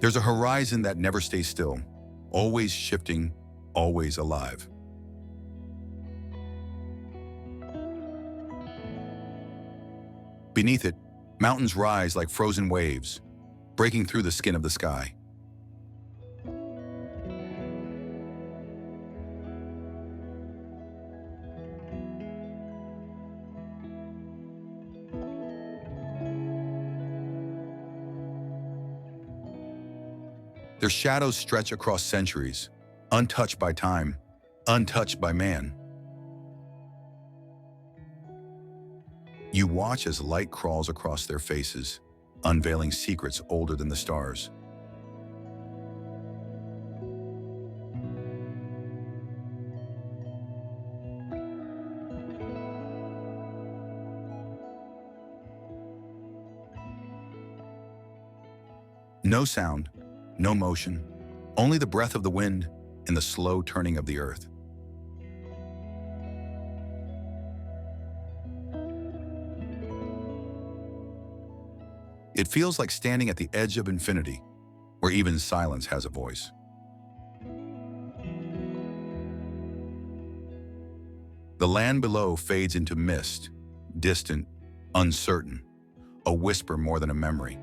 There's a horizon that never stays still, always shifting, always alive. Beneath it, mountains rise like frozen waves, breaking through the skin of the sky. Their shadows stretch across centuries, untouched by time, untouched by man. You watch as light crawls across their faces, unveiling secrets older than the stars. No sound, no motion, only the breath of the wind and the slow turning of the earth. It feels like standing at the edge of infinity, where even silence has a voice. The land below fades into mist, distant, uncertain, a whisper more than a memory.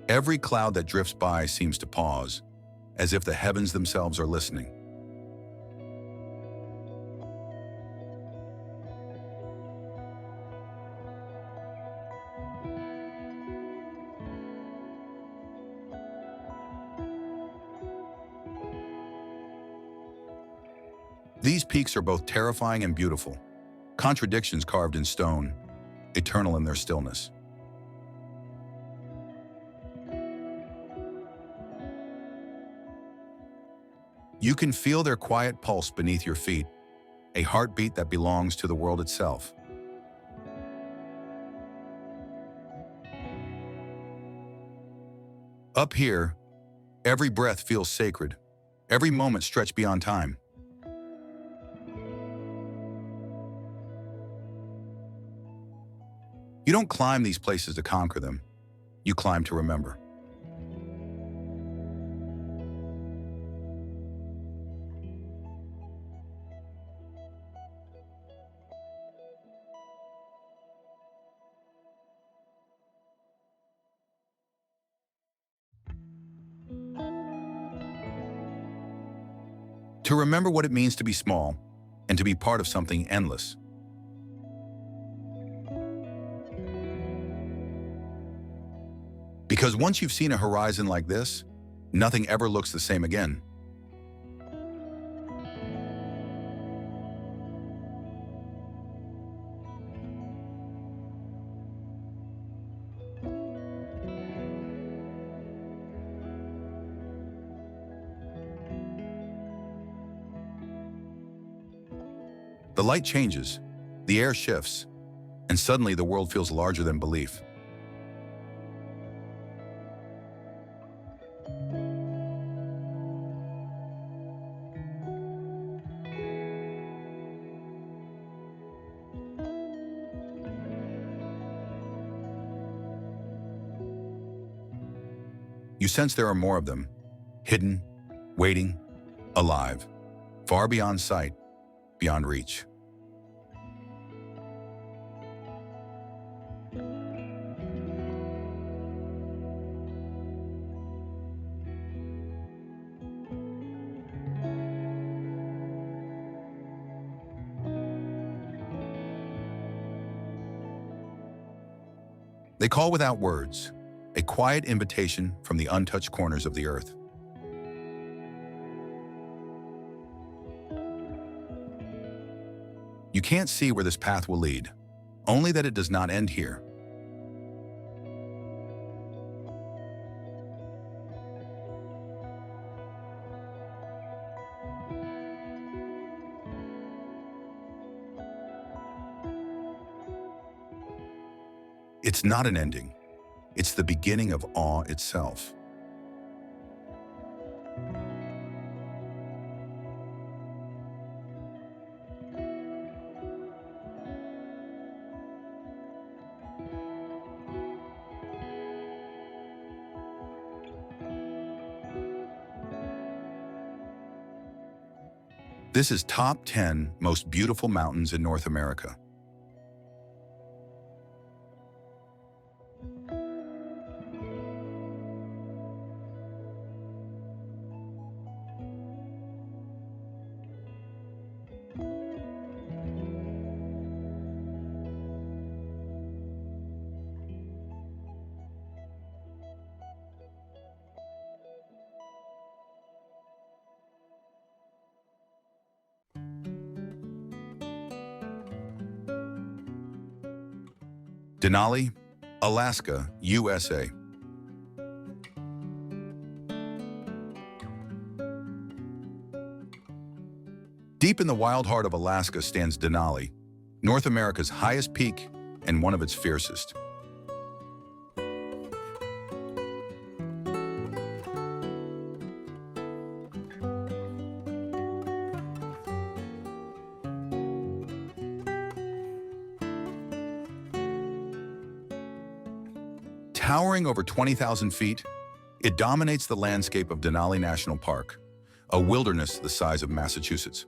Every cloud that drifts by seems to pause, as if the heavens themselves are listening. These peaks are both terrifying and beautiful, contradictions carved in stone, eternal in their stillness. You can feel their quiet pulse beneath your feet, a heartbeat that belongs to the world itself. Up here, every breath feels sacred, every moment stretched beyond time. You don't climb these places to conquer them, you climb to remember. To remember what it means to be small and to be part of something endless. Because once you've seen a horizon like this, nothing ever looks the same again. The light changes, the air shifts, and suddenly the world feels larger than belief. You sense there are more of them, hidden, waiting, alive, far beyond sight, beyond reach. They call without words, a quiet invitation from the untouched corners of the earth. You can't see where this path will lead, only that it does not end here. It's not an ending. It's the beginning of awe itself. This is top 10 most beautiful mountains in North America. Denali, Alaska, USA. Deep in the wild heart of Alaska stands Denali, North America's highest peak and one of its fiercest. Towering over 20,000 feet, it dominates the landscape of Denali National Park, a wilderness the size of Massachusetts.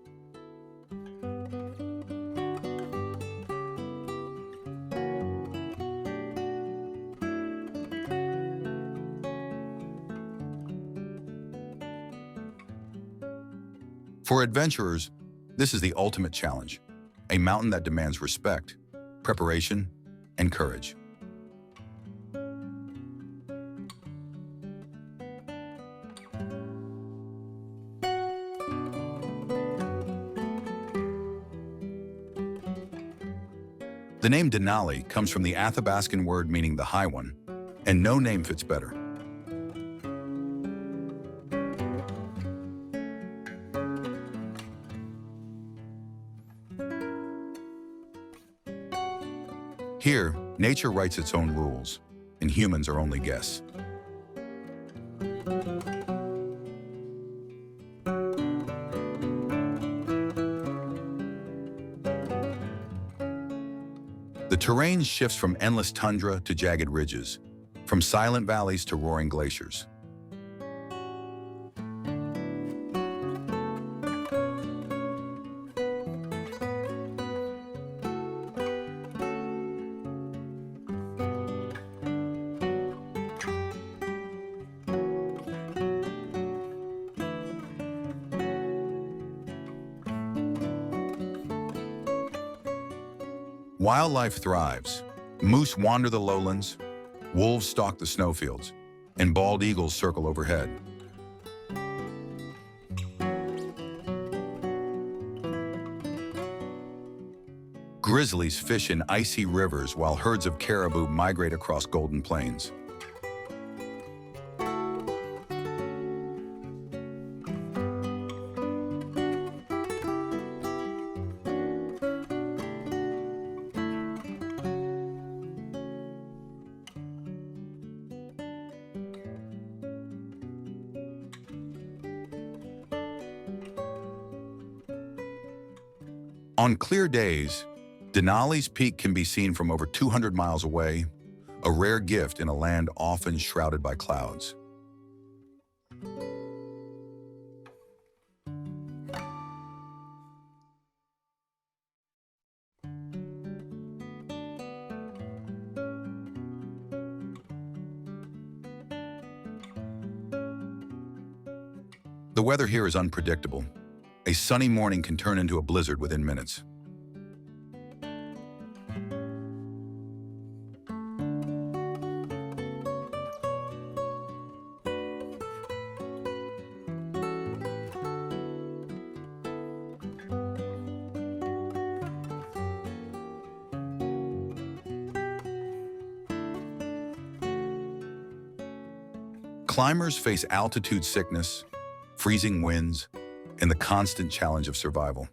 For adventurers, this is the ultimate challenge, a mountain that demands respect, preparation, and courage. The name Denali comes from the Athabascan word meaning the high one, and no name fits better. Here, nature writes its own rules, and humans are only guests. The terrain shifts from endless tundra to jagged ridges, from silent valleys to roaring glaciers. Wildlife thrives. Moose wander the lowlands, wolves stalk the snowfields, and bald eagles circle overhead. Grizzlies fish in icy rivers while herds of caribou migrate across golden plains. On clear days, Denali's peak can be seen from over 200 miles away, a rare gift in a land often shrouded by clouds. The weather here is unpredictable. A sunny morning can turn into a blizzard within minutes. Climbers face altitude sickness, freezing winds, and the constant challenge of survival.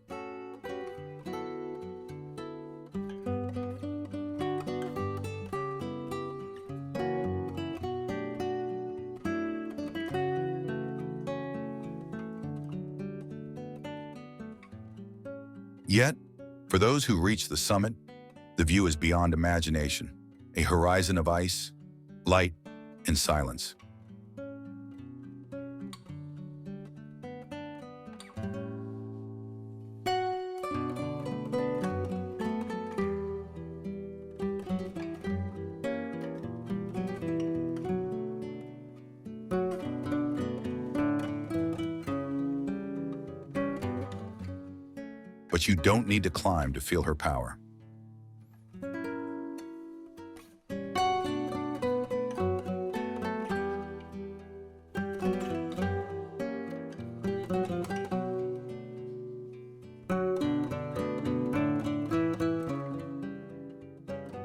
Yet, for those who reach the summit, the view is beyond imagination, a horizon of ice, light, and silence. But you don't need to climb to feel her power.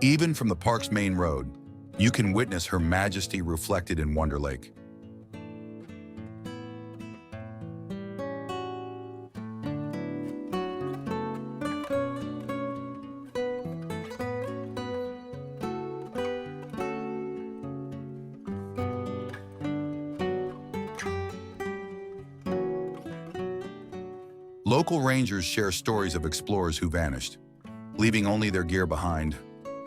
Even from the park's main road, you can witness her majesty reflected in Wonder Lake. Local rangers share stories of explorers who vanished, leaving only their gear behind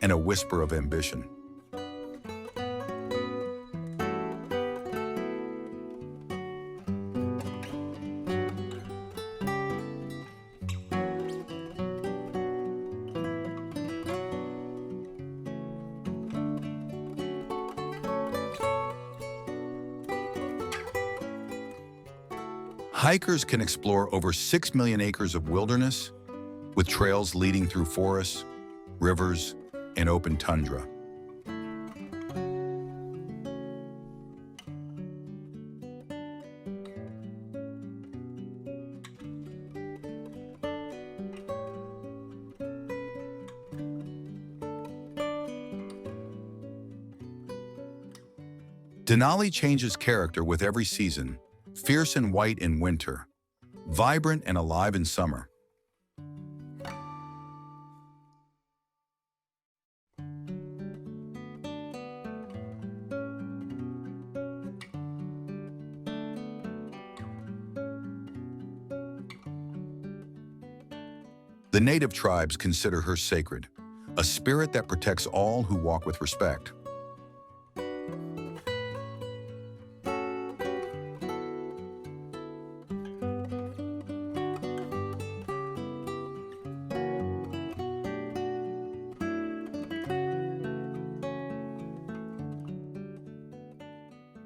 and a whisper of ambition. Hikers can explore over 6 million acres of wilderness, with trails leading through forests, rivers, and open tundra. Denali changes character with every season, fierce and white in winter, vibrant and alive in summer. The native tribes consider her sacred, a spirit that protects all who walk with respect.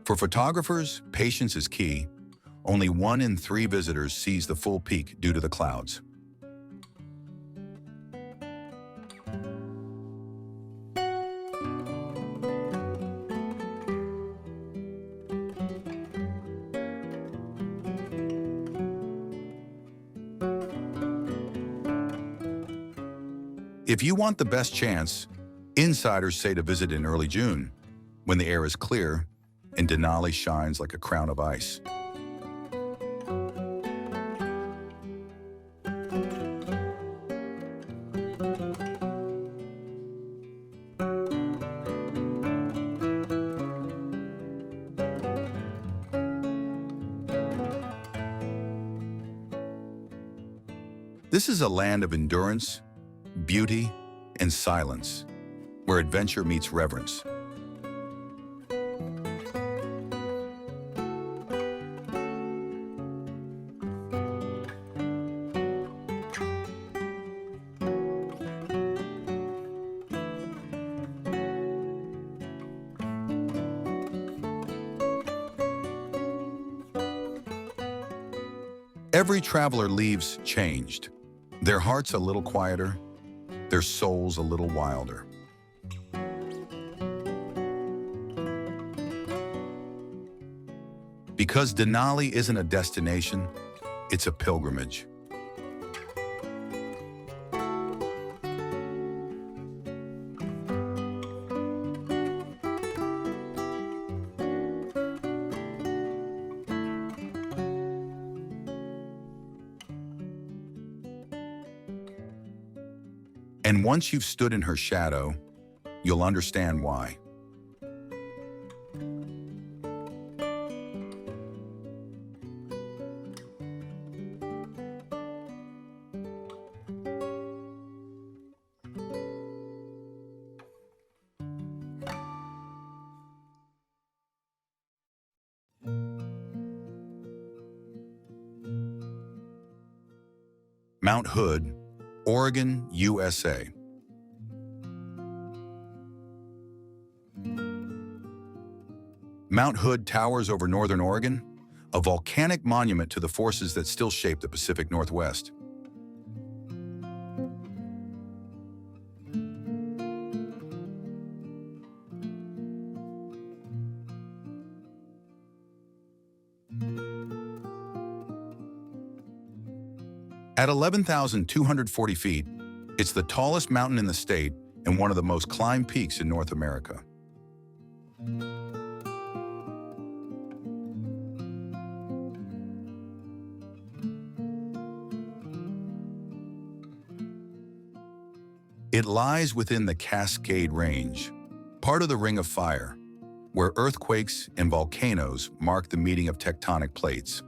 For photographers, patience is key. Only 1 in 3 visitors sees the full peak due to the clouds. If you want the best chance, insiders say to visit in early June, when the air is clear and Denali shines like a crown of ice. This is a land of endurance, beauty, and silence, where adventure meets reverence. Every traveler leaves changed, their hearts a little quieter, their souls a little wilder. Because Denali isn't a destination, it's a pilgrimage. And once you've stood in her shadow, you'll understand why. Mount Hood, Oregon, USA. Mount Hood towers over northern Oregon, a volcanic monument to the forces that still shape the Pacific Northwest. At 11,240 feet, it's the tallest mountain in the state and one of the most climbed peaks in North America. It lies within the Cascade Range, part of the Ring of Fire, where earthquakes and volcanoes mark the meeting of tectonic plates.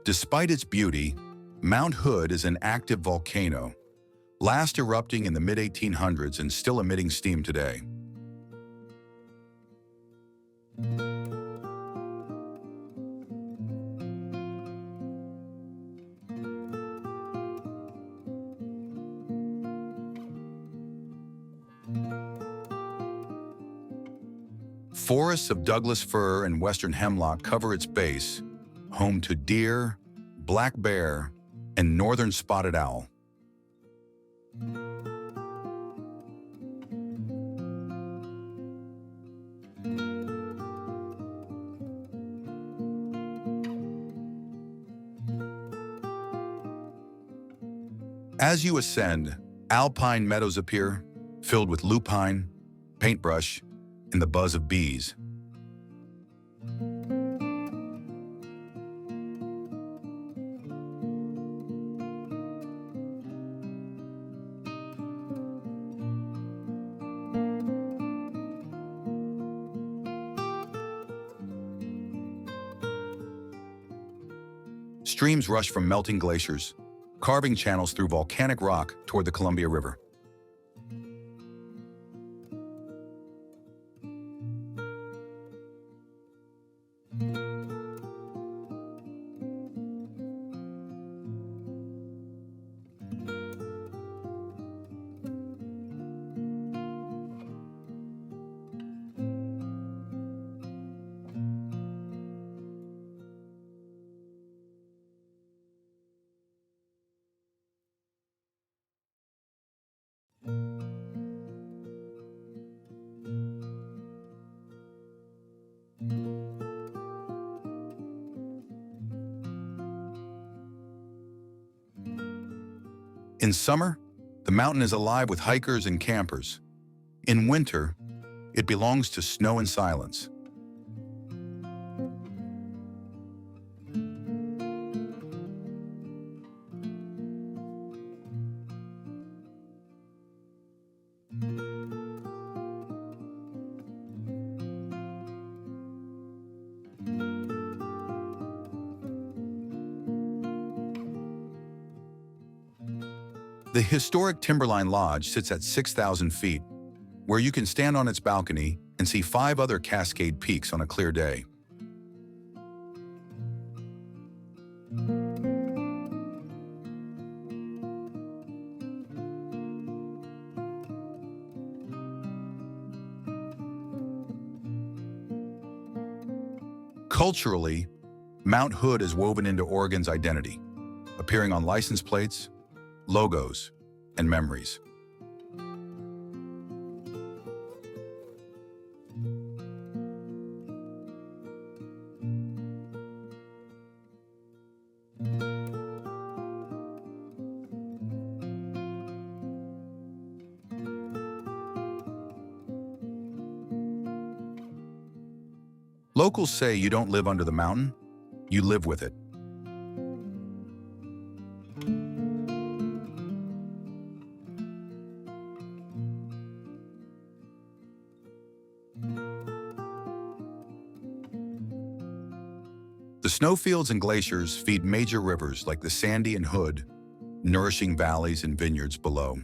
Despite its beauty, Mount Hood is an active volcano, last erupting in the mid-1800s and still emitting steam today. Forests of Douglas fir and western hemlock cover its base, home to deer, black bear, and northern spotted owl. As you ascend, alpine meadows appear, filled with lupine, paintbrush, and the buzz of bees. Streams rush from melting glaciers, carving channels through volcanic rock toward the Columbia River. In summer, the mountain is alive with hikers and campers. In winter, it belongs to snow and silence. The historic Timberline Lodge sits at 6,000 feet, where you can stand on its balcony and see 5 other Cascade peaks on a clear day. Culturally, Mount Hood is woven into Oregon's identity, appearing on license plates, logos, and memories. Locals say you don't live under the mountain, you live with it. The snowfields and glaciers feed major rivers like the Sandy and Hood, nourishing valleys and vineyards below.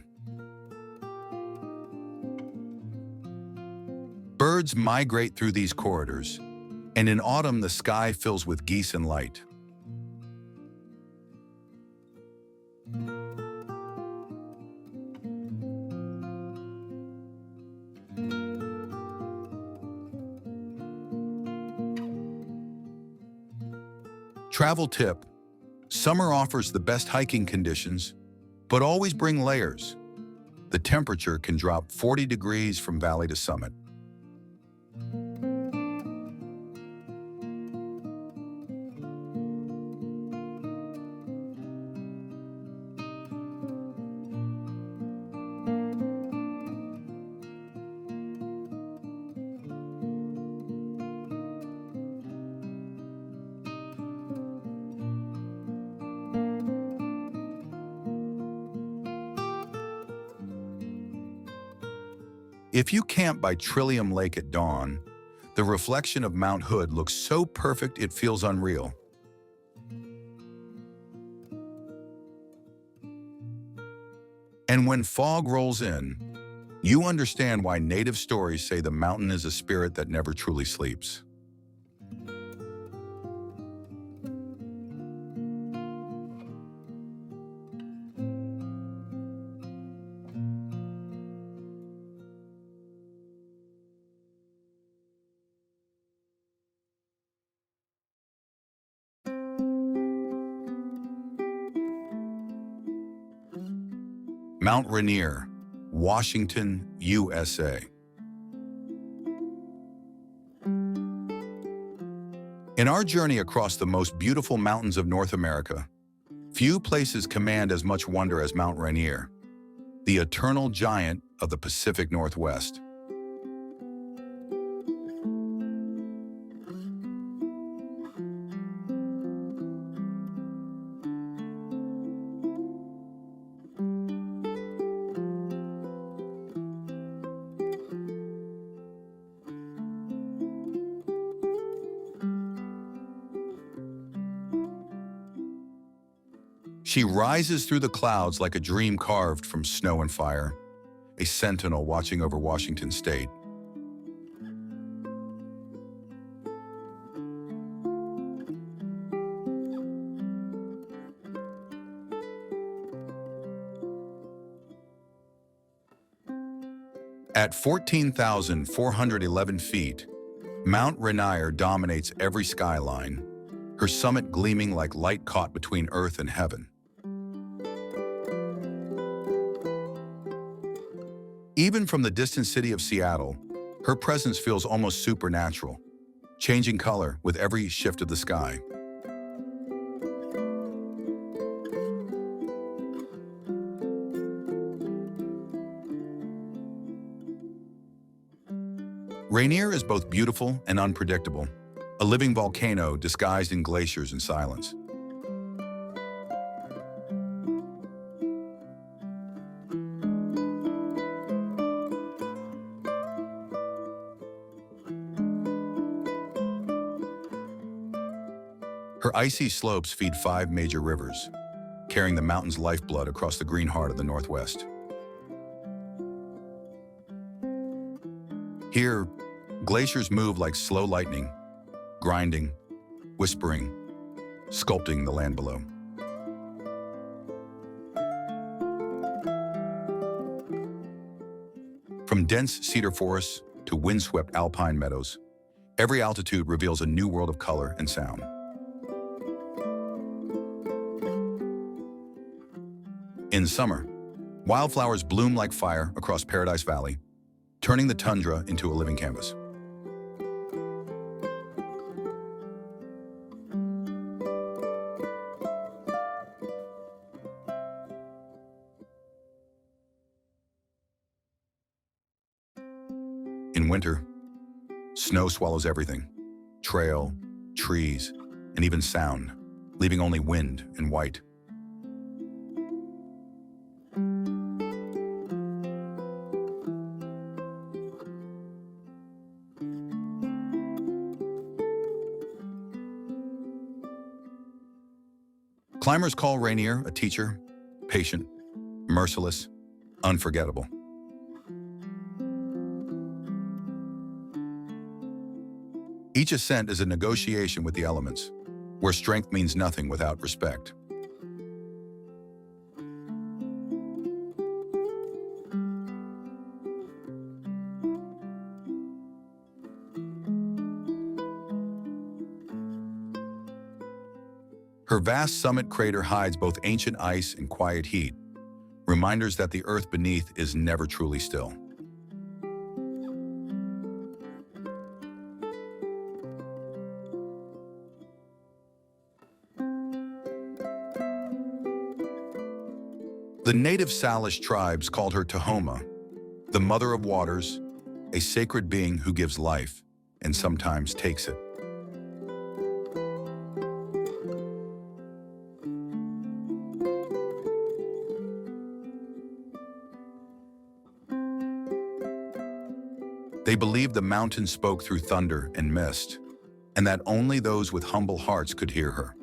Birds migrate through these corridors, and in autumn the sky fills with geese and light. Travel tip: summer offers the best hiking conditions, but always bring layers. The temperature can drop 40 degrees from valley to summit. If you camp by Trillium Lake at dawn, the reflection of Mount Hood looks so perfect it feels unreal. And when fog rolls in, you understand why native stories say the mountain is a spirit that never truly sleeps. Mount Rainier, Washington, USA. In our journey across the most beautiful mountains of North America, few places command as much wonder as Mount Rainier, the eternal giant of the Pacific Northwest. She rises through the clouds like a dream carved from snow and fire, a sentinel watching over Washington State. At 14,411 feet, Mount Rainier dominates every skyline, her summit gleaming like light caught between earth and heaven. Even from the distant city of Seattle, her presence feels almost supernatural, changing color with every shift of the sky. Rainier is both beautiful and unpredictable, a living volcano disguised in glaciers and silence. Her icy slopes feed 5 major rivers, carrying the mountain's lifeblood across the green heart of the Northwest. Here, glaciers move like slow lightning, grinding, whispering, sculpting the land below. From dense cedar forests to windswept alpine meadows, every altitude reveals a new world of color and sound. In summer, wildflowers bloom like fire across Paradise Valley, turning the tundra into a living canvas. In winter, snow swallows everything: trail, trees, and even sound, leaving only wind and white. Climbers call Rainier a teacher, patient, merciless, unforgettable. Each ascent is a negotiation with the elements, where strength means nothing without respect. Her vast summit crater hides both ancient ice and quiet heat, reminders that the earth beneath is never truly still. The native Salish tribes called her Tahoma, the mother of waters, a sacred being who gives life and sometimes takes it. They believed the mountain spoke through thunder and mist, and that only those with humble hearts could hear her.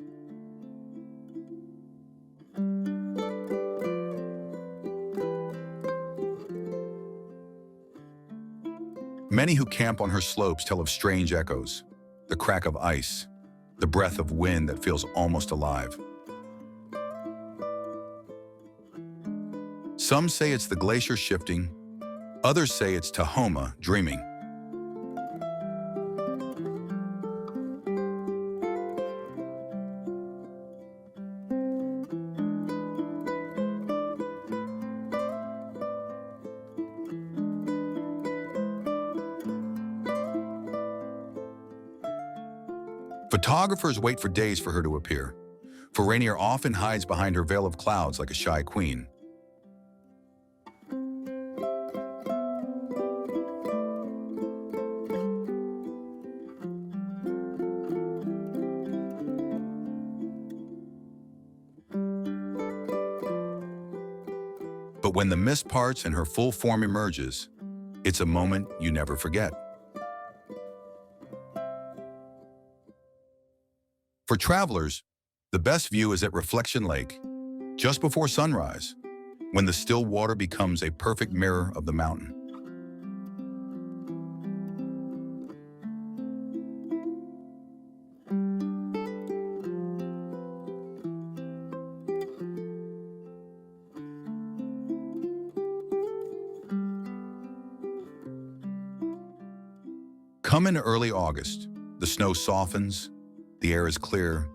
Many who camp on her slopes tell of strange echoes, the crack of ice, the breath of wind that feels almost alive. Some say it's the glacier shifting, others say it's Tahoma dreaming. Photographers wait for days for her to appear, for Rainier often hides behind her veil of clouds like a shy queen. But when the mist parts and her full form emerges, it's a moment you never forget. For travelers, the best view is at Reflection Lake, just before sunrise, when the still water becomes a perfect mirror of the mountain. Come in early August, the snow softens, the air is clear,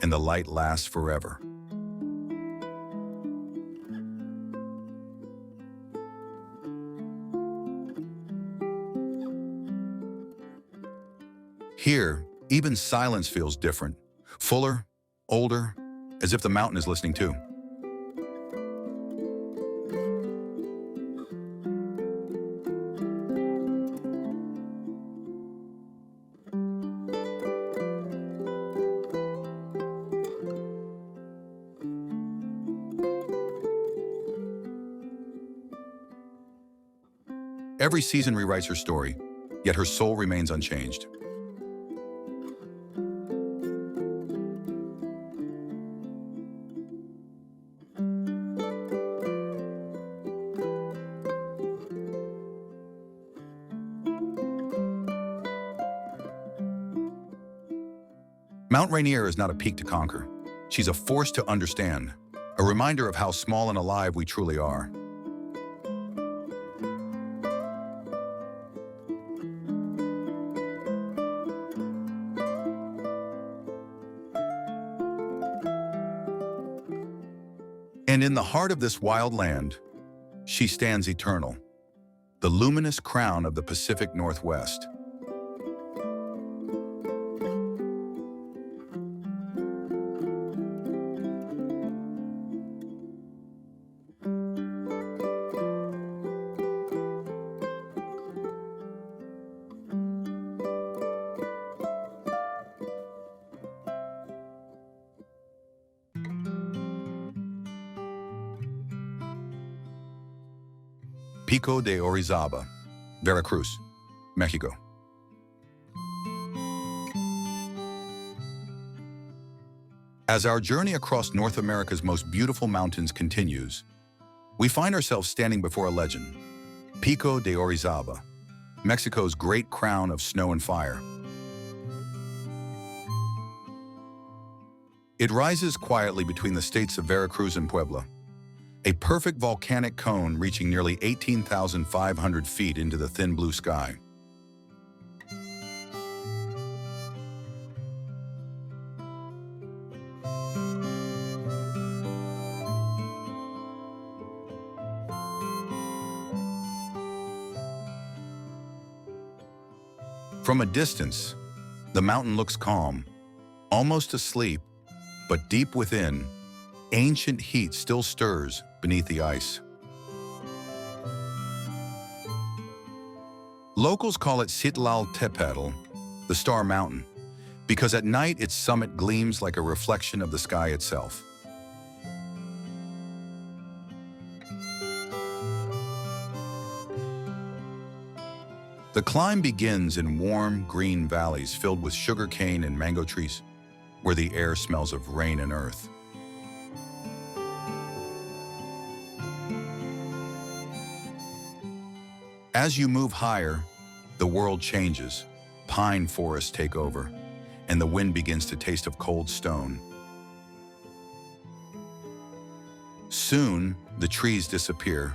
and the light lasts forever. Here, even silence feels different, fuller, older, as if the mountain is listening too. Every season rewrites her story, yet her soul remains unchanged. Mount Rainier is not a peak to conquer. She's a force to understand, a reminder of how small and alive we truly are. And in the heart of this wild land, she stands eternal, the luminous crown of the Pacific Northwest. Pico de Orizaba, Veracruz, Mexico. As our journey across North America's most beautiful mountains continues, we find ourselves standing before a legend, Pico de Orizaba, Mexico's great crown of snow and fire. It rises quietly between the states of Veracruz and Puebla, a perfect volcanic cone reaching nearly 18,500 feet into the thin blue sky. From a distance, the mountain looks calm, almost asleep, but deep within, ancient heat still stirs beneath the ice. Locals call it Tepetl, the Star Mountain, because at night its summit gleams like a reflection of the sky itself. The climb begins in warm, green valleys filled with sugarcane and mango trees, where the air smells of rain and earth. As you move higher, the world changes. Pine forests take over, and the wind begins to taste of cold stone. Soon, the trees disappear,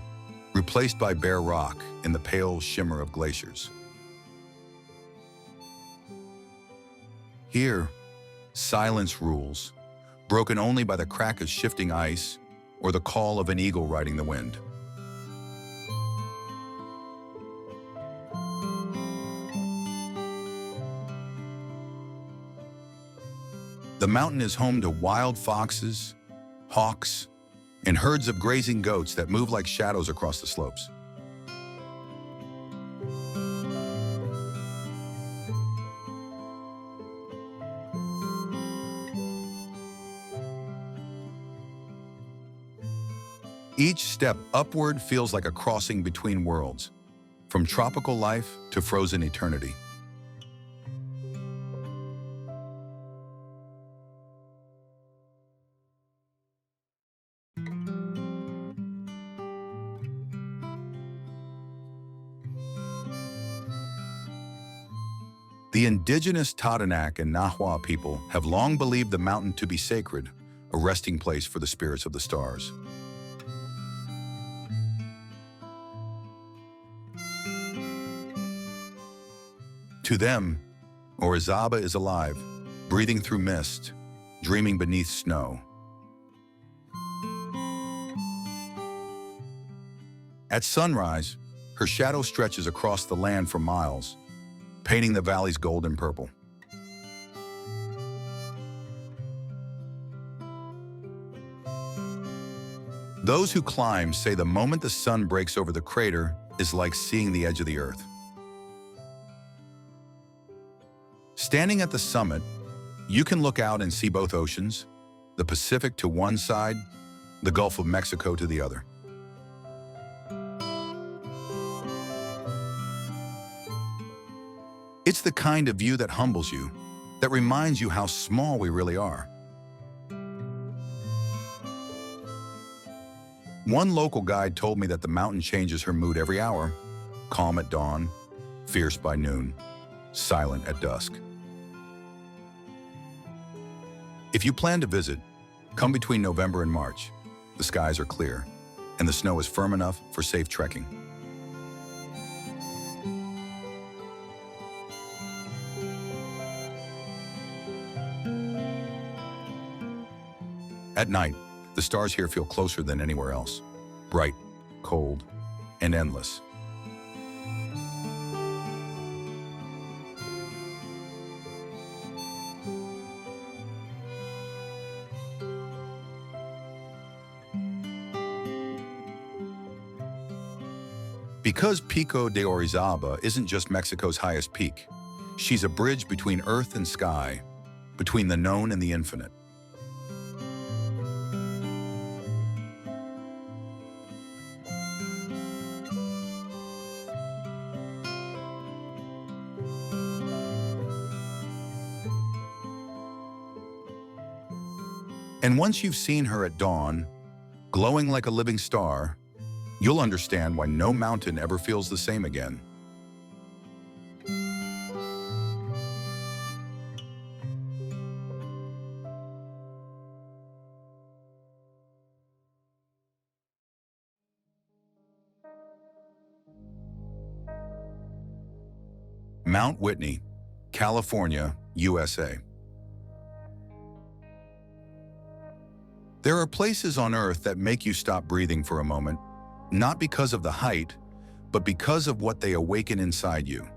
replaced by bare rock in the pale shimmer of glaciers. Here, silence rules, broken only by the crack of shifting ice or the call of an eagle riding the wind. The mountain is home to wild foxes, hawks, and herds of grazing goats that move like shadows across the slopes. Each step upward feels like a crossing between worlds, from tropical life to frozen eternity. The indigenous Totonac and Nahua people have long believed the mountain to be sacred, a resting place for the spirits of the stars. To them, Orizaba is alive, breathing through mist, dreaming beneath snow. At sunrise, her shadow stretches across the land for miles, painting the valley's golden purple. Those who climb say the moment the sun breaks over the crater is like seeing the edge of the earth. Standing at the summit, you can look out and see both oceans, the Pacific to one side, the Gulf of Mexico to the other. It's the kind of view that humbles you, that reminds you how small we really are. One local guide told me that the mountain changes her mood every hour, calm at dawn, fierce by noon, silent at dusk. If you plan to visit, come between November and March. The skies are clear, and the snow is firm enough for safe trekking. At night, the stars here feel closer than anywhere else. Bright, cold, and endless. Because Pico de Orizaba isn't just Mexico's highest peak, she's a bridge between earth and sky, between the known and the infinite. And once you've seen her at dawn, glowing like a living star, you'll understand why no mountain ever feels the same again. Mount Whitney, California, USA. There are places on Earth that make you stop breathing for a moment, not because of the height, but because of what they awaken inside you.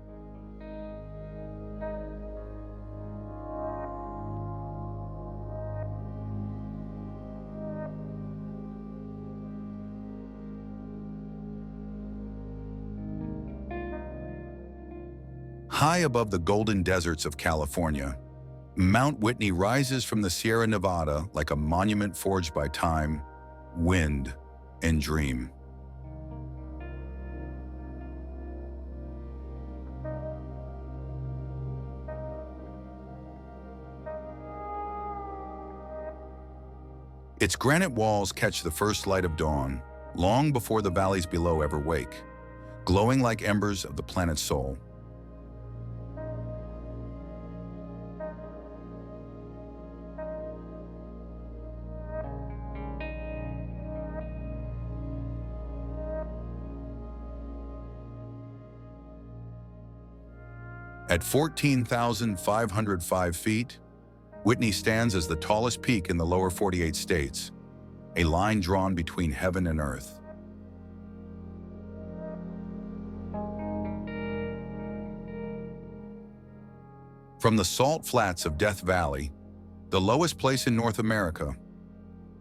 High above the golden deserts of California, Mount Whitney rises from the Sierra Nevada like a monument forged by time, wind, and dream. Its granite walls catch the first light of dawn, long before the valleys below ever wake, glowing like embers of the planet's soul. At 14,505 feet, Whitney stands as the tallest peak in the lower 48 states, a line drawn between heaven and earth. From the salt flats of Death Valley, the lowest place in North America,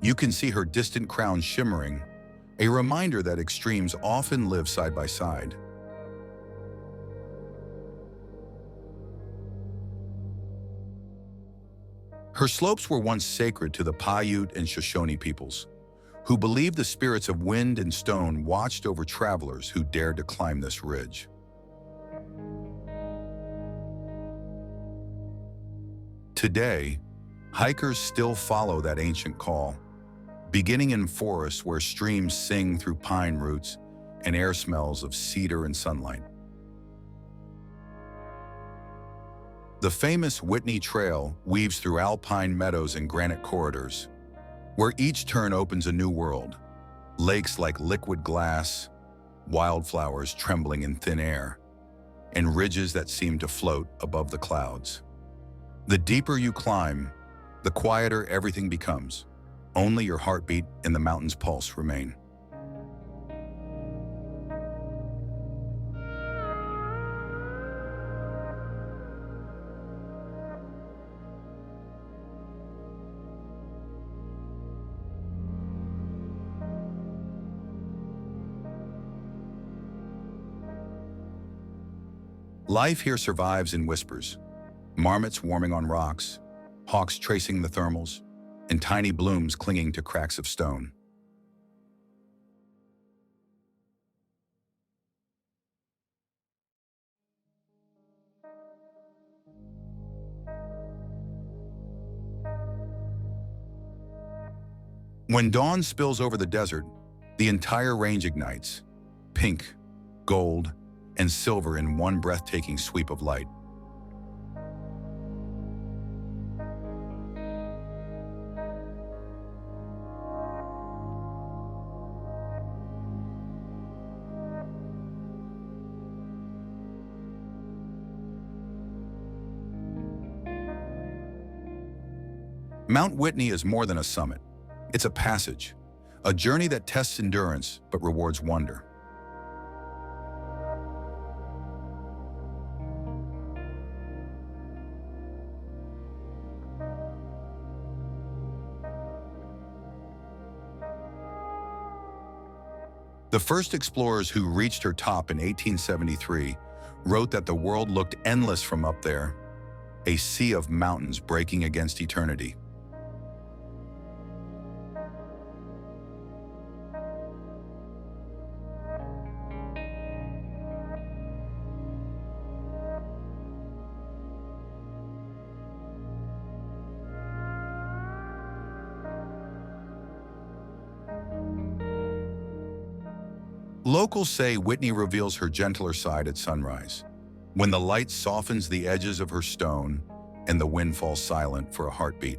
you can see her distant crown shimmering, a reminder that extremes often live side by side. Her slopes were once sacred to the Paiute and Shoshone peoples, who believed the spirits of wind and stone watched over travelers who dared to climb this ridge. Today, hikers still follow that ancient call, beginning in forests where streams sing through pine roots and air smells of cedar and sunlight. The famous Whitney Trail weaves through alpine meadows and granite corridors, where each turn opens a new world, lakes like liquid glass, wildflowers trembling in thin air, and ridges that seem to float above the clouds. The deeper you climb, the quieter everything becomes. Only your heartbeat and the mountain's pulse remain. Life here survives in whispers. Marmots warming on rocks, hawks tracing the thermals, and tiny blooms clinging to cracks of stone. When dawn spills over the desert, the entire range ignites, pink, gold, and silver in one breathtaking sweep of light. Mount Whitney is more than a summit. It's a passage, a journey that tests endurance but rewards wonder. The first explorers who reached her top in 1873 wrote that the world looked endless from up there, a sea of mountains breaking against eternity. Locals say Whitney reveals her gentler side at sunrise, when the light softens the edges of her stone and the wind falls silent for a heartbeat.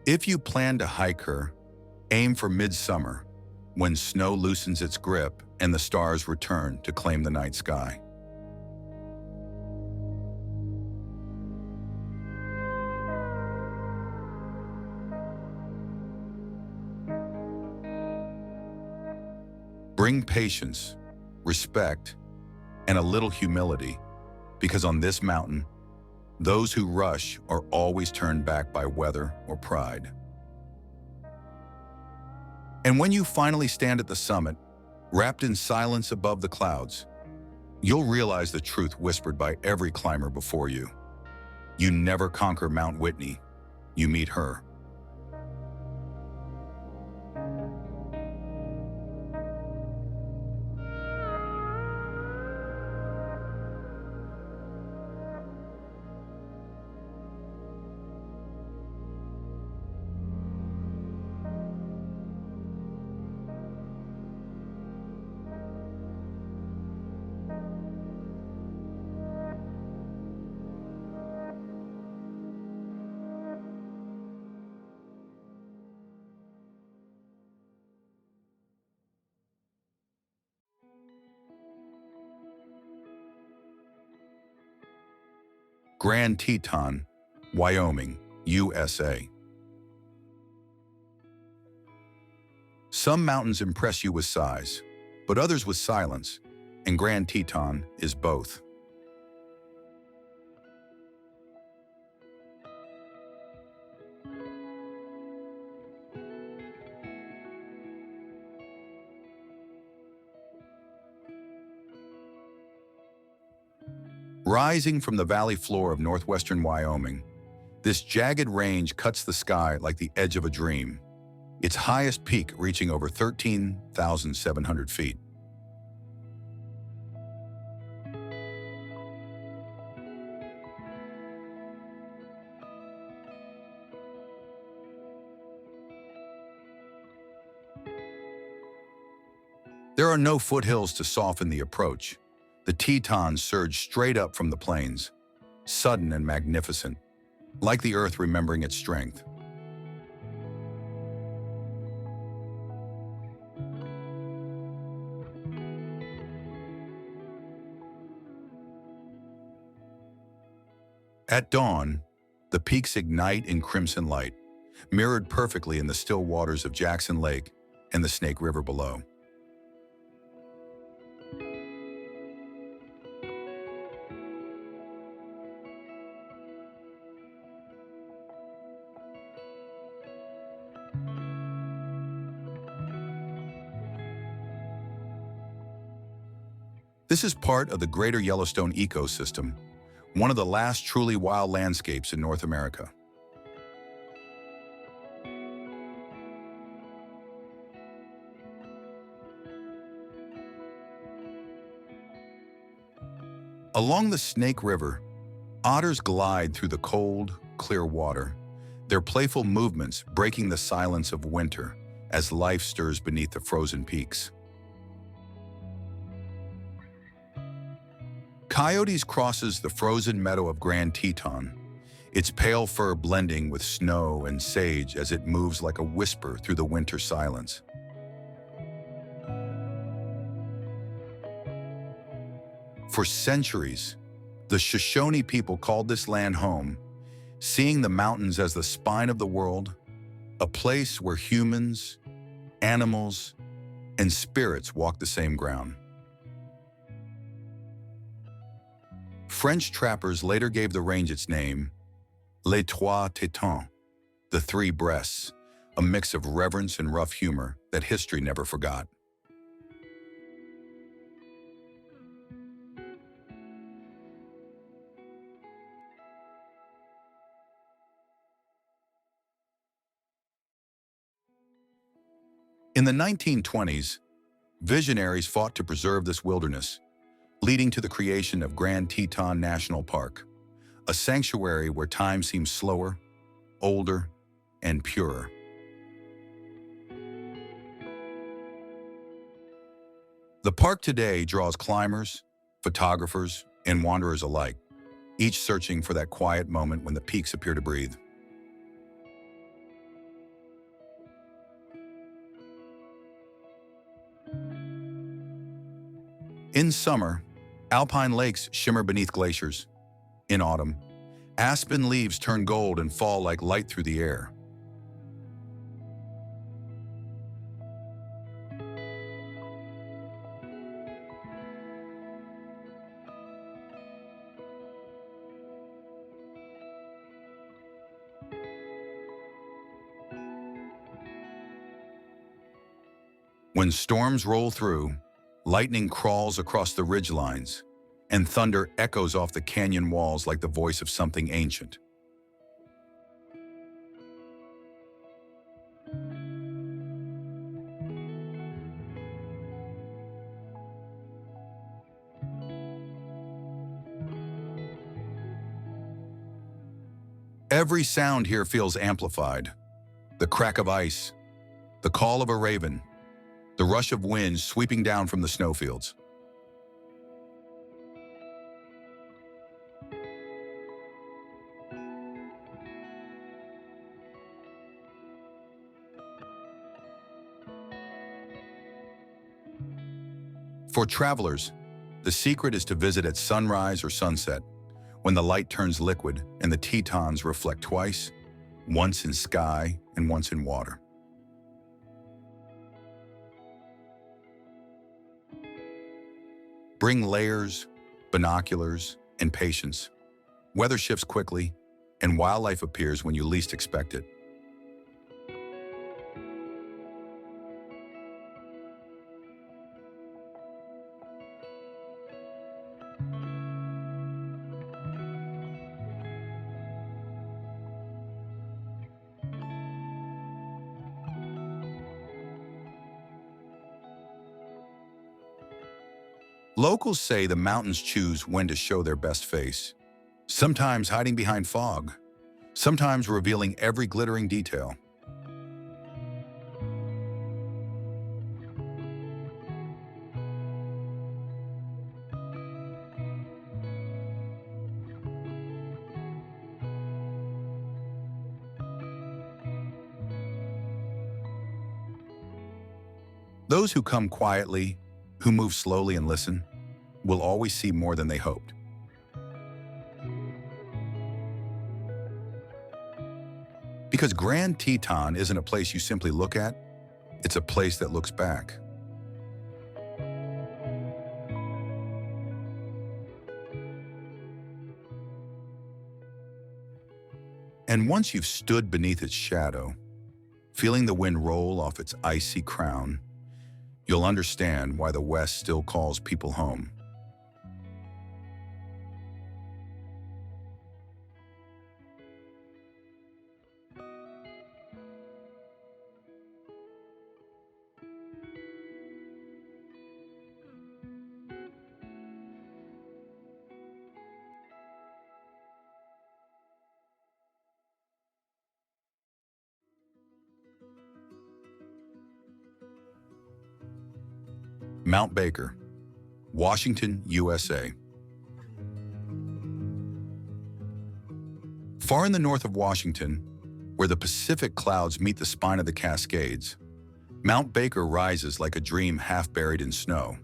If you plan to hike her, aim for midsummer, when snow loosens its grip and the stars return to claim the night sky. Bring patience, respect, and a little humility, because on this mountain, those who rush are always turned back by weather or pride. And when you finally stand at the summit, wrapped in silence above the clouds, you'll realize the truth whispered by every climber before you. You never conquer Mount Whitney, you meet her. Grand Teton, Wyoming, USA. Some mountains impress you with size, but others with silence, and Grand Teton is both. Rising from the valley floor of northwestern Wyoming, this jagged range cuts the sky like the edge of a dream, its highest peak reaching over 13,700 feet. There are no foothills to soften the approach. The Tetons surge straight up from the plains, sudden and magnificent, like the earth remembering its strength. At dawn, the peaks ignite in crimson light, mirrored perfectly in the still waters of Jackson Lake and the Snake River below. This is part of the Greater Yellowstone ecosystem, one of the last truly wild landscapes in North America. Along the Snake River, otters glide through the cold, clear water, their playful movements breaking the silence of winter as life stirs beneath the frozen peaks. Coyotes crosses the frozen meadow of Grand Teton, its pale fur blending with snow and sage as it moves like a whisper through the winter silence. For centuries, the Shoshone people called this land home, seeing the mountains as the spine of the world, a place where humans, animals, and spirits walk the same ground. French trappers later gave the range its name, Les Trois Tétons, the Three Breasts, a mix of reverence and rough humor that history never forgot. In the 1920s, visionaries fought to preserve this wilderness, leading to the creation of Grand Teton National Park, a sanctuary where time seems slower, older, and purer. The park today draws climbers, photographers, and wanderers alike, each searching for that quiet moment when the peaks appear to breathe. In summer, alpine lakes shimmer beneath glaciers. In autumn, aspen leaves turn gold and fall like light through the air. When storms roll through, lightning crawls across the ridgelines, and thunder echoes off the canyon walls like the voice of something ancient. Every sound here feels amplified. The crack of ice, the call of a raven, the rush of wind sweeping down from the snowfields. For travelers, the secret is to visit at sunrise or sunset, when the light turns liquid and the Tetons reflect twice, once in sky and once in water. Bring layers, binoculars, and patience. Weather shifts quickly, and wildlife appears when you least expect it. Locals say the mountains choose when to show their best face, sometimes hiding behind fog, sometimes revealing every glittering detail. Those who come quietly, who move slowly and listen, will always see more than they hoped. Because Grand Teton isn't a place you simply look at, it's a place that looks back. And once you've stood beneath its shadow, feeling the wind roll off its icy crown, you'll understand why the West still calls people home. Mount Baker, Washington, USA. Far in the north of Washington, where the Pacific clouds meet the spine of the Cascades, Mount Baker rises like a dream half buried in snow.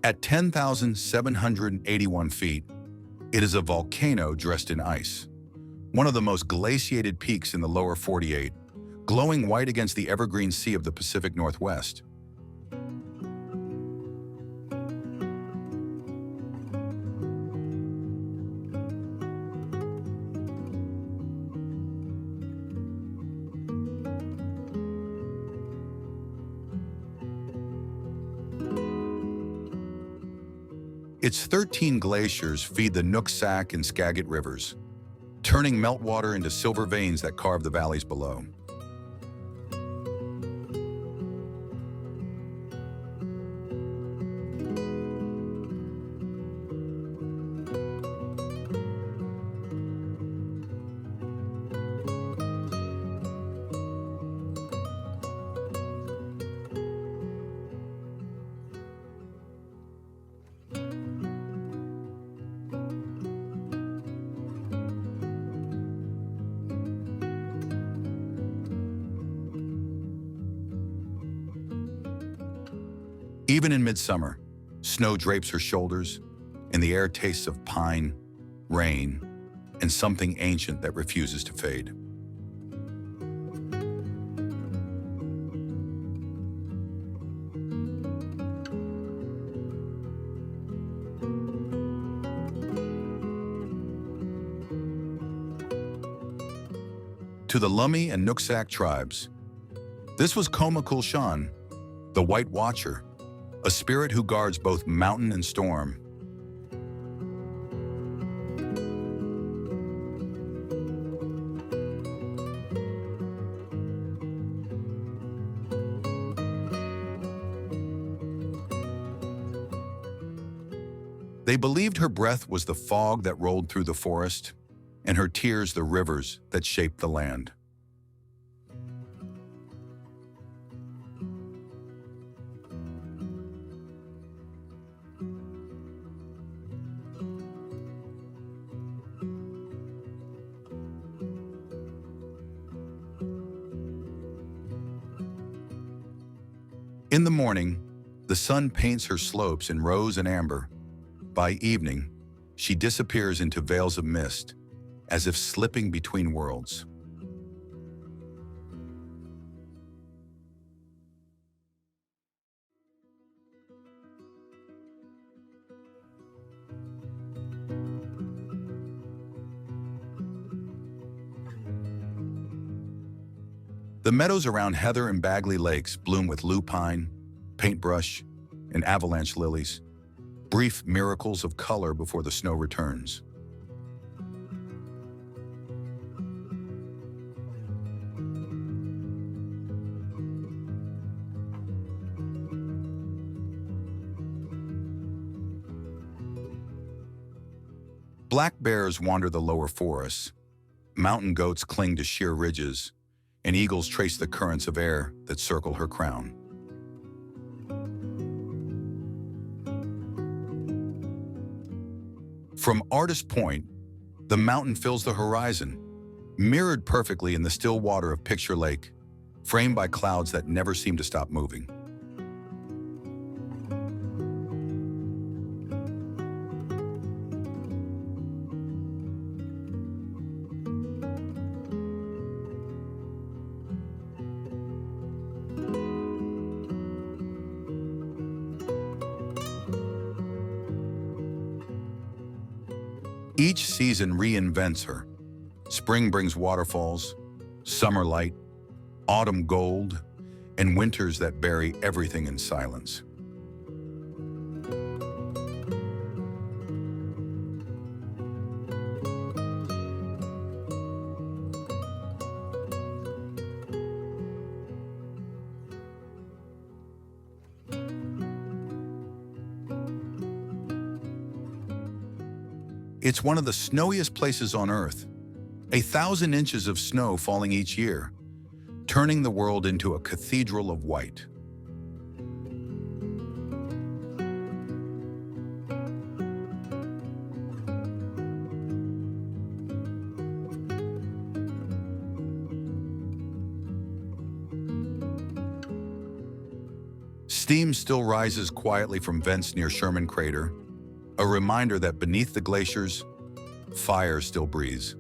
At 10,781 feet, it is a volcano dressed in ice, one of the most glaciated peaks in the lower 48, glowing white against the evergreen sea of the Pacific Northwest. Its 13 glaciers feed the Nooksack and Skagit rivers, turning meltwater into silver veins that carve the valleys below. Even in midsummer, snow drapes her shoulders, and the air tastes of pine, rain, and something ancient that refuses to fade. To the Lummi and Nooksack tribes, this was Koma Kulshan, the White Watcher, a spirit who guards both mountain and storm. They believed her breath was the fog that rolled through the forest, and her tears the rivers that shaped the land. In the morning, the sun paints her slopes in rose and amber. By evening, she disappears into veils of mist, as if slipping between worlds. The meadows around Heather and Bagley Lakes bloom with lupine, paintbrush, and avalanche lilies, brief miracles of color before the snow returns. Black bears wander the lower forests, mountain goats cling to sheer ridges, and eagles trace the currents of air that circle her crown. From Artist Point, the mountain fills the horizon, mirrored perfectly in the still water of Picture Lake, framed by clouds that never seem to stop moving. Each season reinvents her. Spring brings waterfalls, summer light, autumn gold, and winters that bury everything in silence. It's one of the snowiest places on Earth, 1,000 inches of snow falling each year, turning the world into a cathedral of white. Steam still rises quietly from vents near Sherman Crater, a reminder that beneath the glaciers, fire still breathes.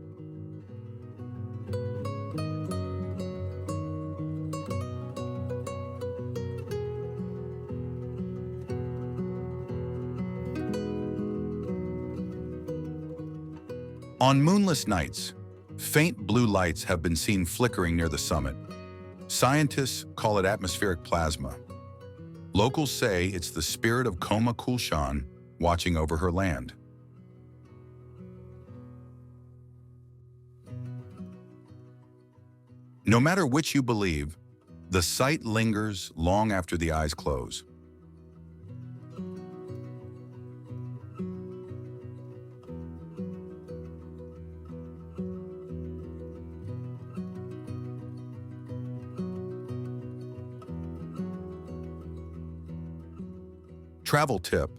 On moonless nights, faint blue lights have been seen flickering near the summit. Scientists call it atmospheric plasma. Locals say it's the spirit of Koma Kulshan watching over her land. No matter which you believe, the sight lingers long after the eyes close. Travel tip.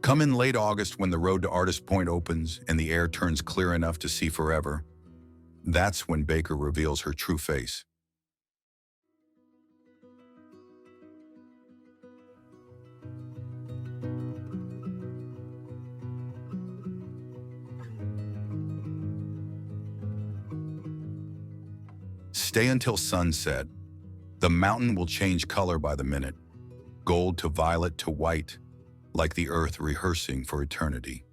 Come in late August when the road to Artist Point opens and the air turns clear enough to see forever. That's when Baker reveals her true face. Stay until sunset. The mountain will change color by the minute, gold to violet to white, like the earth rehearsing for eternity.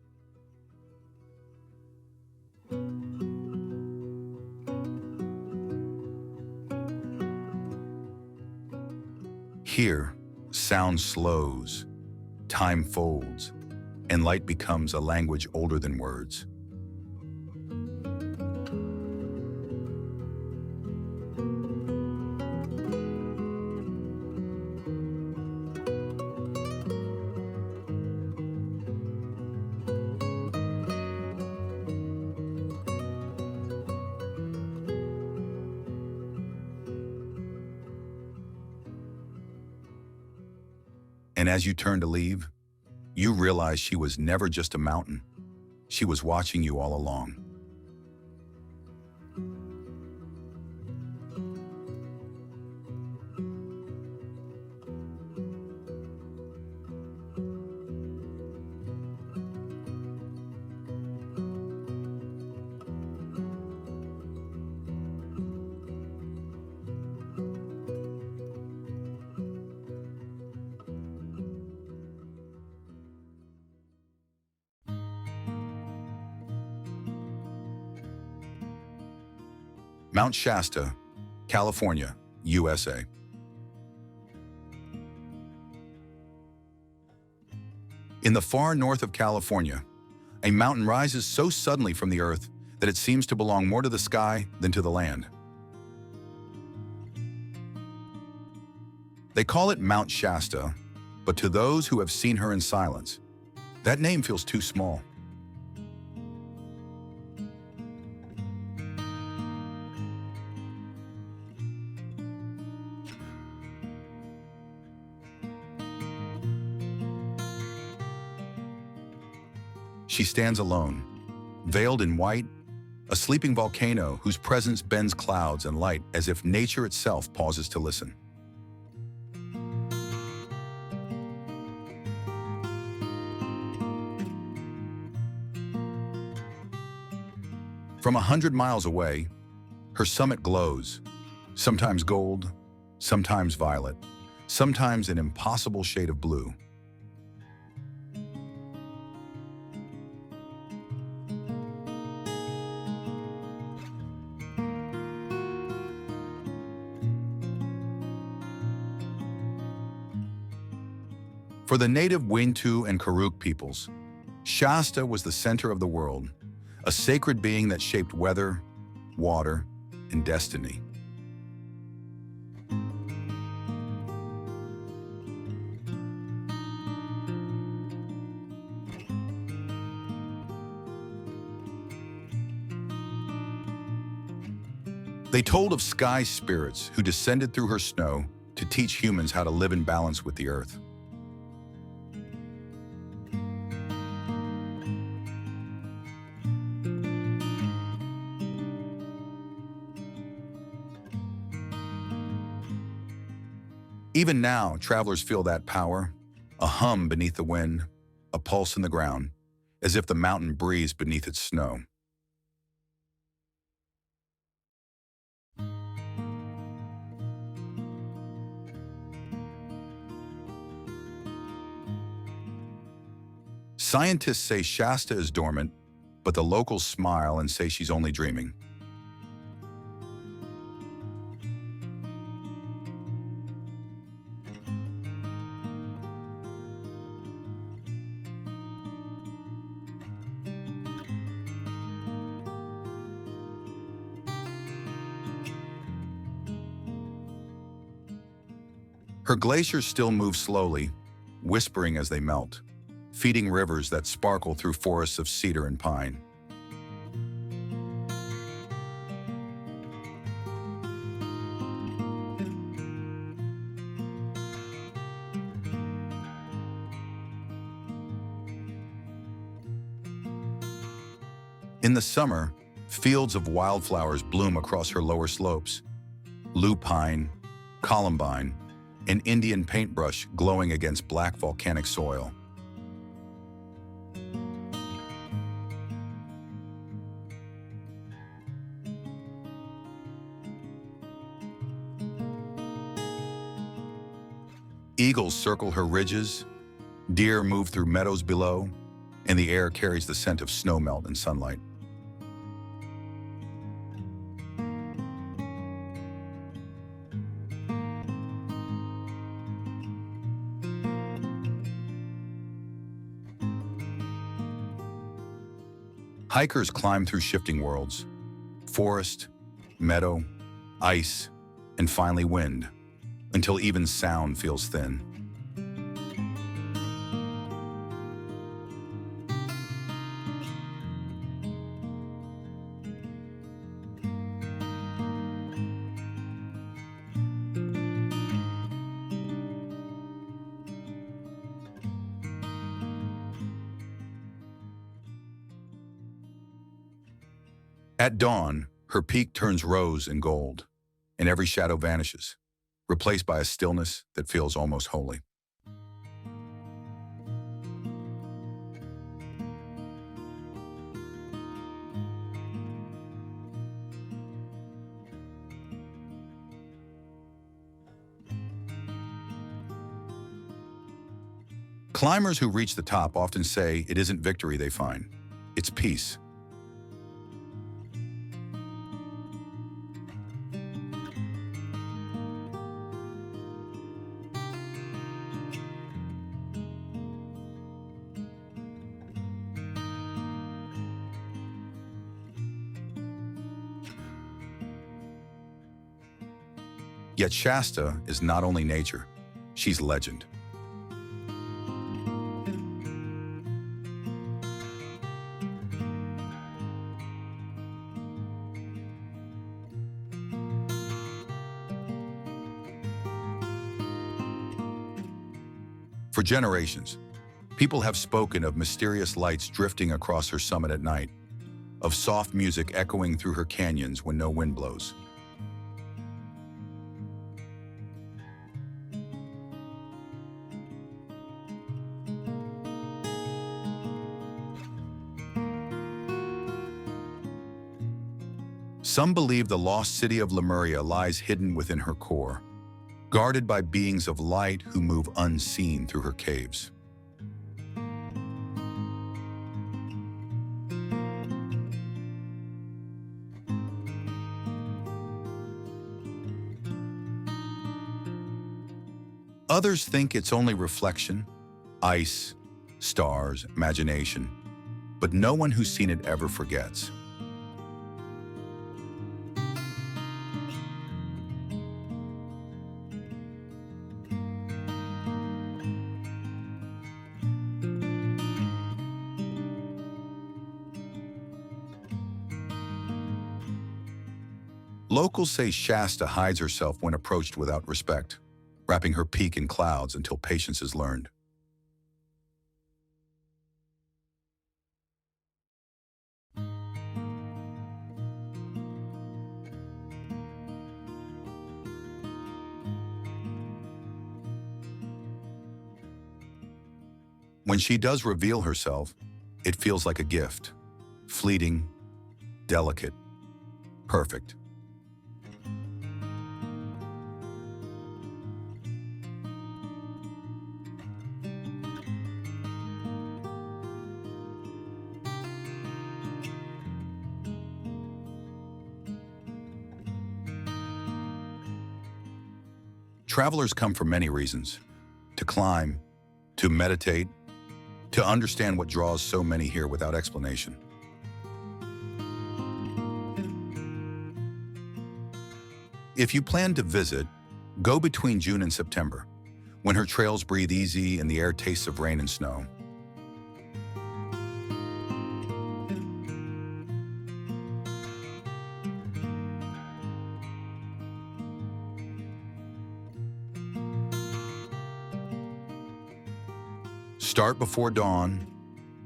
Here, sound slows, time folds, and light becomes a language older than words. And as you turn to leave, you realize she was never just a mountain. She was watching you all along. Mount Shasta, California, USA. In the far north of California, a mountain rises so suddenly from the earth that it seems to belong more to the sky than to the land. They call it Mount Shasta, but to those who have seen her in silence, that name feels too small. She stands alone, veiled in white, a sleeping volcano whose presence bends clouds and light as if nature itself pauses to listen. From 100 miles away, her summit glows, sometimes gold, sometimes violet, sometimes an impossible shade of blue. For the native Wintu and Karuk peoples, Shasta was the center of the world, a sacred being that shaped weather, water, and destiny. They told of sky spirits who descended through her snow to teach humans how to live in balance with the earth. Even now, travelers feel that power, a hum beneath the wind, a pulse in the ground, as if the mountain breathes beneath its snow. Scientists say Shasta is dormant, but the locals smile and say she's only dreaming. Her glaciers still move slowly, whispering as they melt, feeding rivers that sparkle through forests of cedar and pine. In the summer, fields of wildflowers bloom across her lower slopes. Lupine, columbine, and Indian paintbrush glowing against black volcanic soil. Eagles circle her ridges, deer move through meadows below, and the air carries the scent of snowmelt and sunlight. Hikers climb through shifting worlds, forest, meadow, ice, and finally wind, until even sound feels thin. At dawn, her peak turns rose and gold, and every shadow vanishes, replaced by a stillness that feels almost holy. Climbers who reach the top often say it isn't victory they find, it's peace. Yet Shasta is not only nature, she's legend. For generations, people have spoken of mysterious lights drifting across her summit at night, of soft music echoing through her canyons when no wind blows. Some believe the lost city of Lemuria lies hidden within her core, guarded by beings of light who move unseen through her caves. Others think it's only reflection, ice, stars, imagination, but no one who's seen it ever forgets. Locals say Shasta hides herself when approached without respect, wrapping her peak in clouds until patience is learned. When she does reveal herself, it feels like a gift, fleeting, delicate, perfect. Travelers come for many reasons: to climb, to meditate, to understand what draws so many here without explanation. If you plan to visit, go between June and September, when her trails breathe easy and the air tastes of rain and snow. Start before dawn,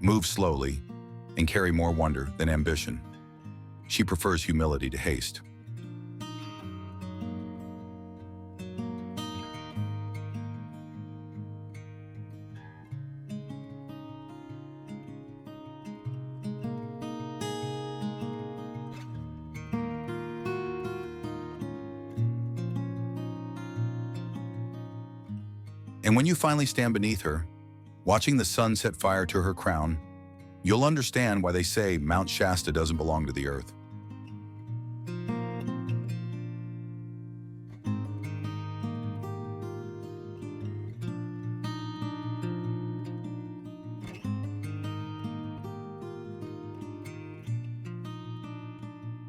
move slowly, and carry more wonder than ambition. She prefers humility to haste. And when you finally stand beneath her, watching the sun set fire to her crown, you'll understand why they say Mount Shasta doesn't belong to the earth.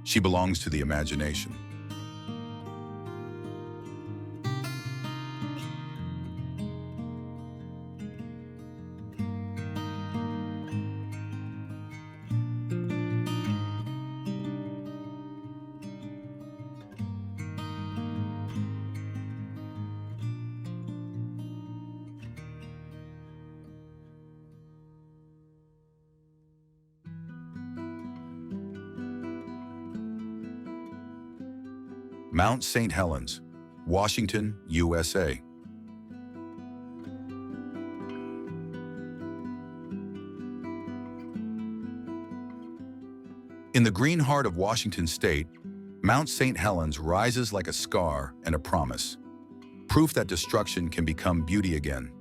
She belongs to the imagination. Mount St. Helens, Washington, USA. In the green heart of Washington state, Mount St. Helens rises like a scar and a promise, proof that destruction can become beauty again.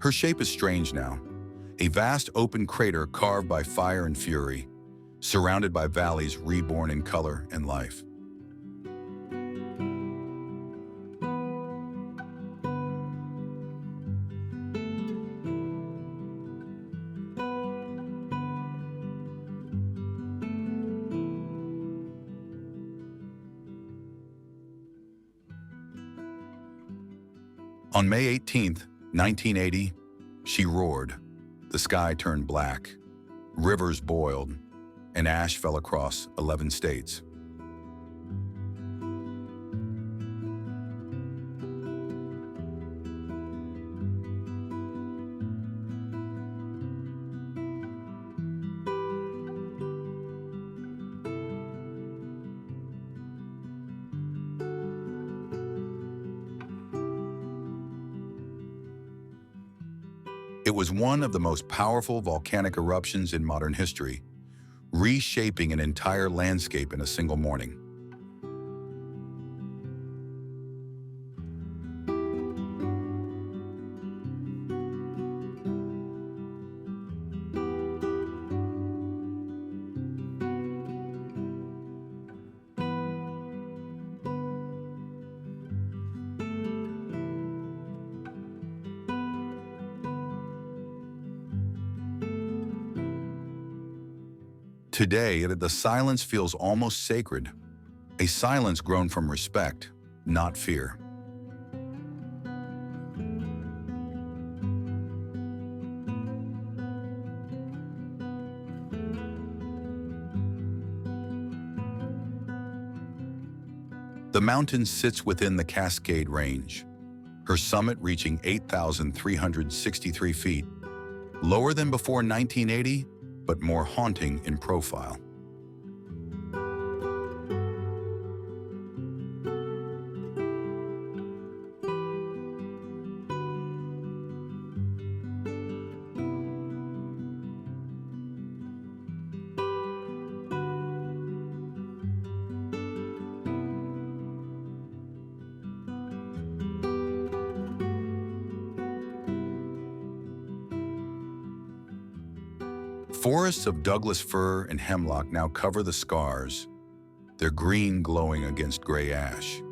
Her shape is strange now, a vast open crater carved by fire and fury, surrounded by valleys reborn in color and life. On May 18th, 1980, she roared. The sky turned black, rivers boiled, and ash fell across 11 states. It was one of the most powerful volcanic eruptions in modern history, reshaping an entire landscape in a single morning. Today, the silence feels almost sacred, a silence grown from respect, not fear. The mountain sits within the Cascade Range, her summit reaching 8,363 feet, lower than before 1980, but more haunting in profile. Forests of Douglas fir and hemlock now cover the scars, their green glowing against gray ash.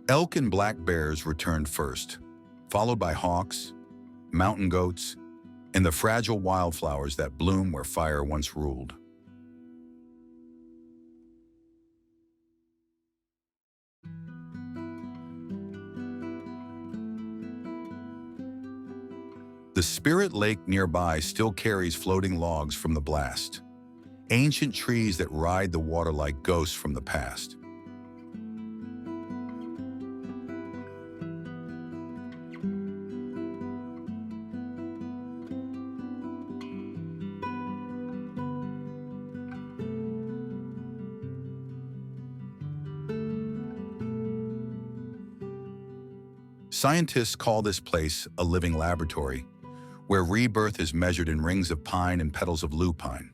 Elk and black bears returned first, followed by hawks, mountain goats, and the fragile wildflowers that bloom where fire once ruled. The Spirit Lake nearby still carries floating logs from the blast, ancient trees that ride the water like ghosts from the past. Scientists call this place a living laboratory, where rebirth is measured in rings of pine and petals of lupine.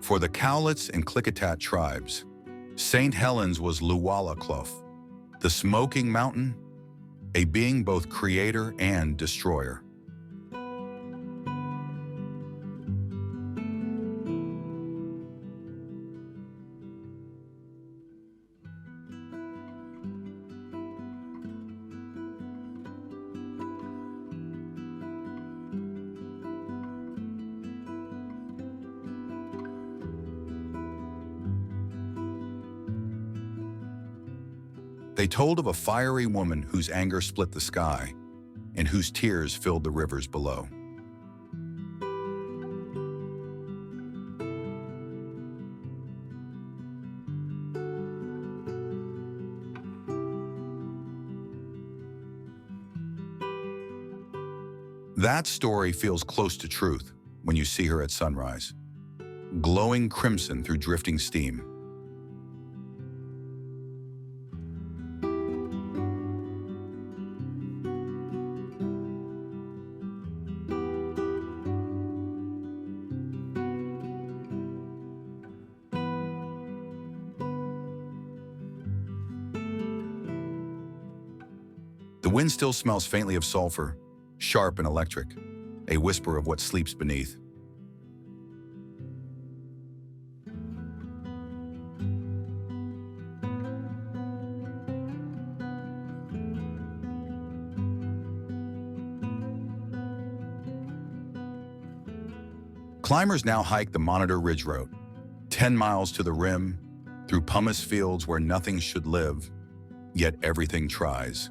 For the Cowlitz and Klickitat tribes, St. Helens was Luwala Clough, the smoking mountain, a being both creator and destroyer. They told of a fiery woman whose anger split the sky and whose tears filled the rivers below. That story feels close to truth when you see her at sunrise, glowing crimson through drifting steam. The wind still smells faintly of sulfur, sharp and electric, a whisper of what sleeps beneath. Climbers now hike the Monitor Ridge Road, 10 miles to the rim, through pumice fields where nothing should live, yet everything tries.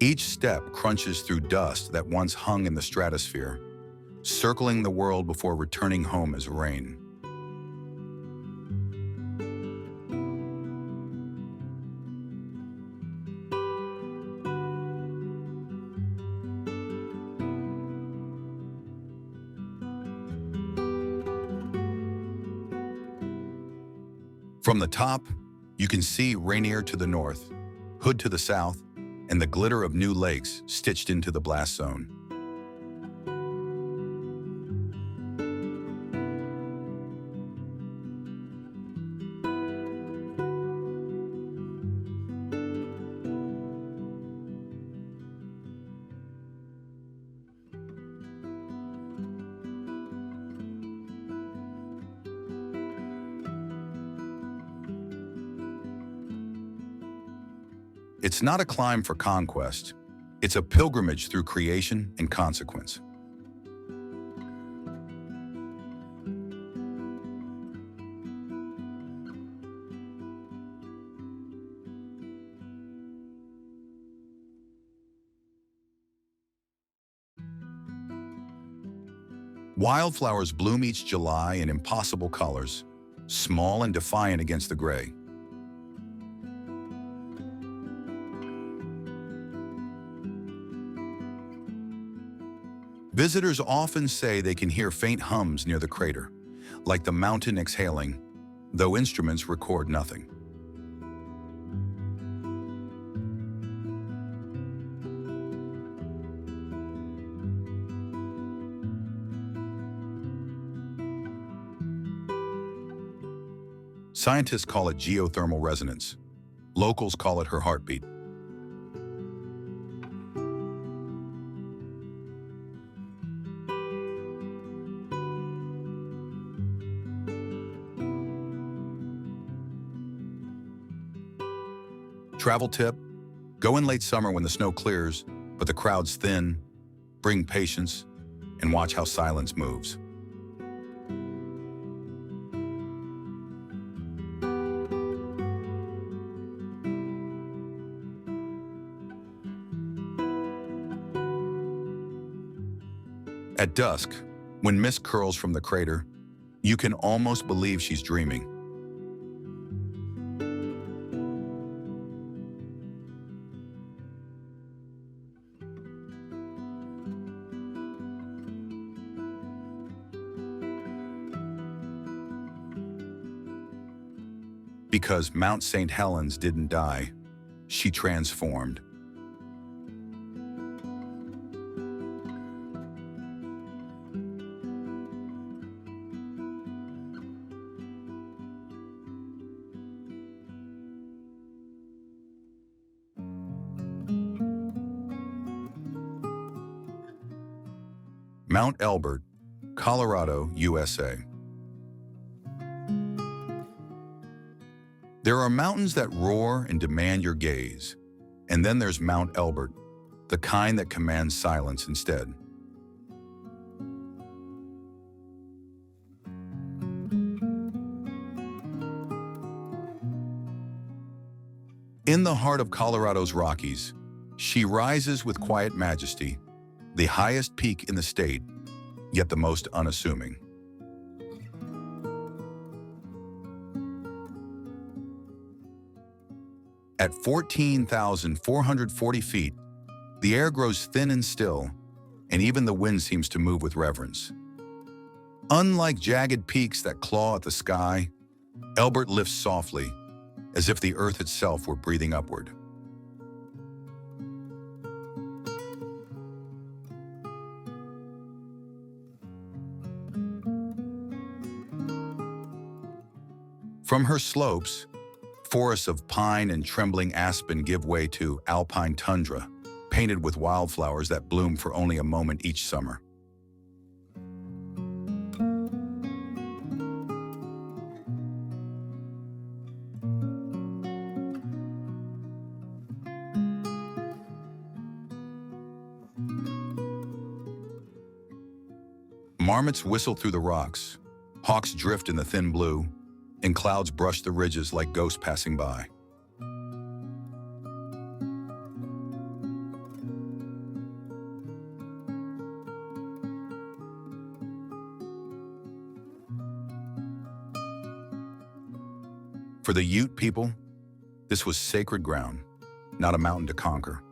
Each step crunches through dust that once hung in the stratosphere, circling the world before returning home as rain. From the top, you can see Rainier to the north, Hood to the south, and the glitter of new lakes stitched into the blast zone. It's not a climb for conquest. It's a pilgrimage through creation and consequence. Wildflowers bloom each July in impossible colors, small and defiant against the gray. Visitors often say they can hear faint hums near the crater, like the mountain exhaling, though instruments record nothing. Scientists call it geothermal resonance. Locals call it her heartbeat. Travel tip: Go in late summer when the snow clears, but the crowds thin. Bring patience and watch how silence moves. At dusk, when mist curls from the crater, you can almost believe she's dreaming. Because Mount St. Helens didn't die, she transformed. Mount Elbert, Colorado, USA. There are mountains that roar and demand your gaze, and then there's Mount Elbert, the kind that commands silence instead. In the heart of Colorado's Rockies, she rises with quiet majesty, the highest peak in the state, yet the most unassuming. At 14,440 feet, the air grows thin and still, and even the wind seems to move with reverence. Unlike jagged peaks that claw at the sky, Elbert lifts softly, as if the earth itself were breathing upward. From her slopes, forests of pine and trembling aspen give way to alpine tundra, painted with wildflowers that bloom for only a moment each summer. Marmots whistle through the rocks, hawks drift in the thin blue, and clouds brush the ridges like ghosts passing by. For the Ute people, this was sacred ground, not a mountain to conquer,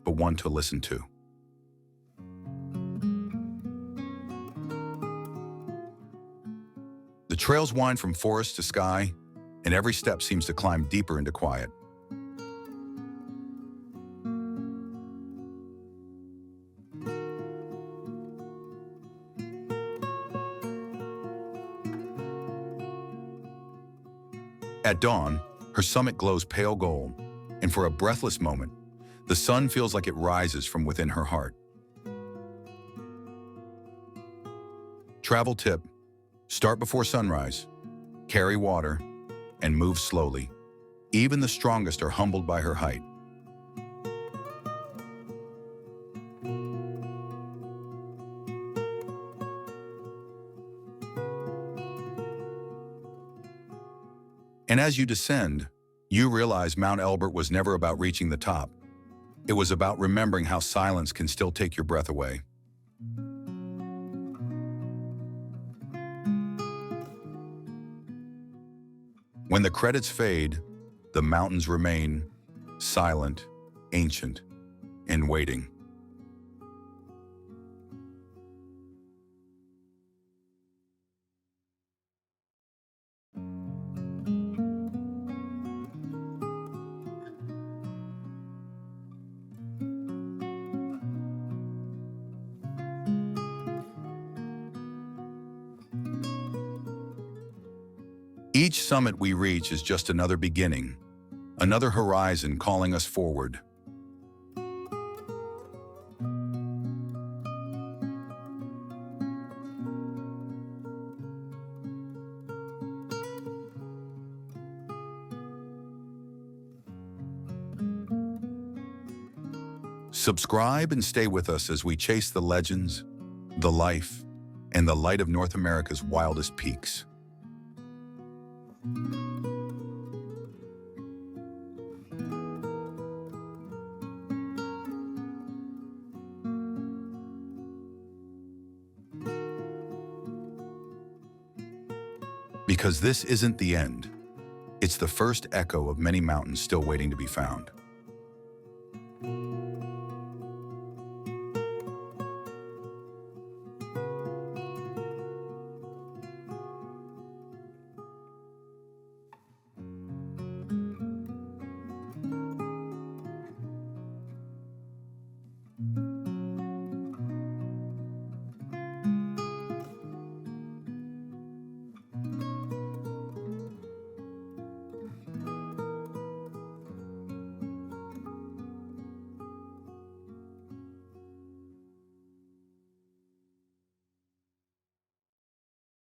but one to listen to. The trails wind from forest to sky, and every step seems to climb deeper into quiet. At dawn, her summit glows pale gold, and for a breathless moment, the sun feels like it rises from within her heart. Travel tip: start before sunrise, carry water, and move slowly. Even the strongest are humbled by her height. And as you descend, you realize Mount Elbert was never about reaching the top. It was about remembering how silence can still take your breath away. When the credits fade, the mountains remain silent, ancient, and waiting. Each summit we reach is just another beginning, another horizon calling us forward. Subscribe and stay with us as we chase the legends, the life, and the light of North America's wildest peaks. Because this isn't the end. It's the first echo of many mountains still waiting to be found.